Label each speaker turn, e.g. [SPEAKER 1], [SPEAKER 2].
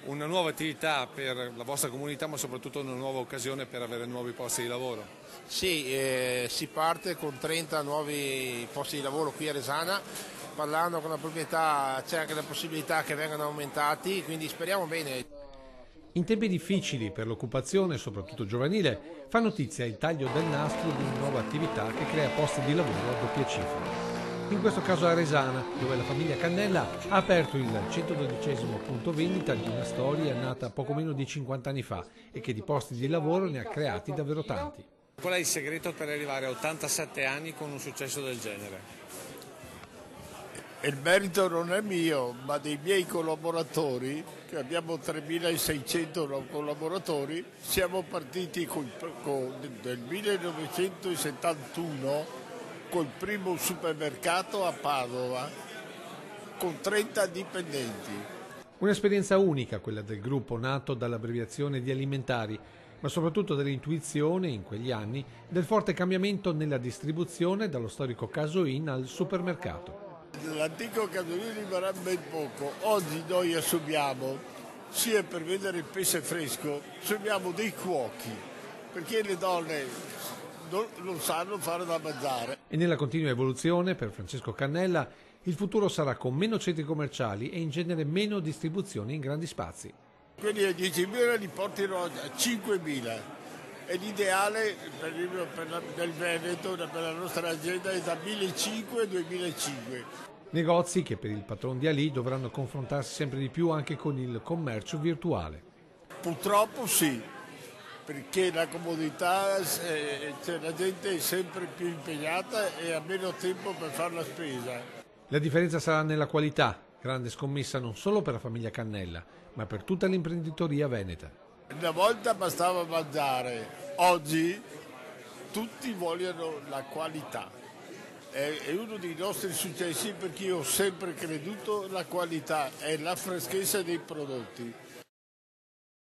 [SPEAKER 1] una nuova attività per la vostra comunità, ma soprattutto una nuova occasione per avere nuovi posti di lavoro.
[SPEAKER 2] Sì, si parte con 30 nuovi posti di lavoro qui a Resana. Parlando con la proprietà c'è anche la possibilità che vengano aumentati, quindi speriamo bene.
[SPEAKER 3] In tempi difficili per l'occupazione, soprattutto giovanile, fa notizia il taglio del nastro di una nuova attività che crea posti di lavoro a doppia cifra. In questo caso a Resana, dove la famiglia Cannella ha aperto il 112° punto vendita di una storia nata poco meno di 50 anni fa e che di posti di lavoro ne ha creati davvero tanti.
[SPEAKER 1] Qual è il segreto per arrivare a 87 anni con un successo del genere?
[SPEAKER 4] Il merito non è mio, ma dei miei collaboratori, che abbiamo 3.600 collaboratori. Siamo partiti nel 1971 col primo supermercato a Padova, con 30 dipendenti.
[SPEAKER 3] Un'esperienza unica quella del gruppo nato dall'abbreviazione di alimentari, ma soprattutto dell'intuizione, in quegli anni, del forte cambiamento nella distribuzione dallo storico Casoin al supermercato.
[SPEAKER 4] L'antico Casoin rimarrà ben poco. Oggi noi assumiamo, sia per vendere il pesce fresco, assumiamo dei cuochi, perché le donne non sanno fare da mangiare.
[SPEAKER 3] E nella continua evoluzione, per Francesco Cannella, il futuro sarà con meno centri commerciali e in genere meno distribuzione in grandi spazi.
[SPEAKER 4] Quindi a 10.000 li portino a 5.000. E l'ideale nel Veneto, per la nostra azienda, è da 1.500 a 2.500.
[SPEAKER 3] Negozi che per il patron di Ali dovranno confrontarsi sempre di più anche con il commercio virtuale.
[SPEAKER 4] Purtroppo sì, perché la comodità, la gente è sempre più impegnata e ha meno tempo per fare la spesa.
[SPEAKER 3] La differenza sarà nella qualità, grande scommessa non solo per la famiglia Cannella, ma per tutta l'imprenditoria veneta.
[SPEAKER 4] Una volta bastava mangiare, oggi tutti vogliono la qualità. È uno dei nostri successi, perché io ho sempre creduto alla qualità e alla freschezza dei prodotti.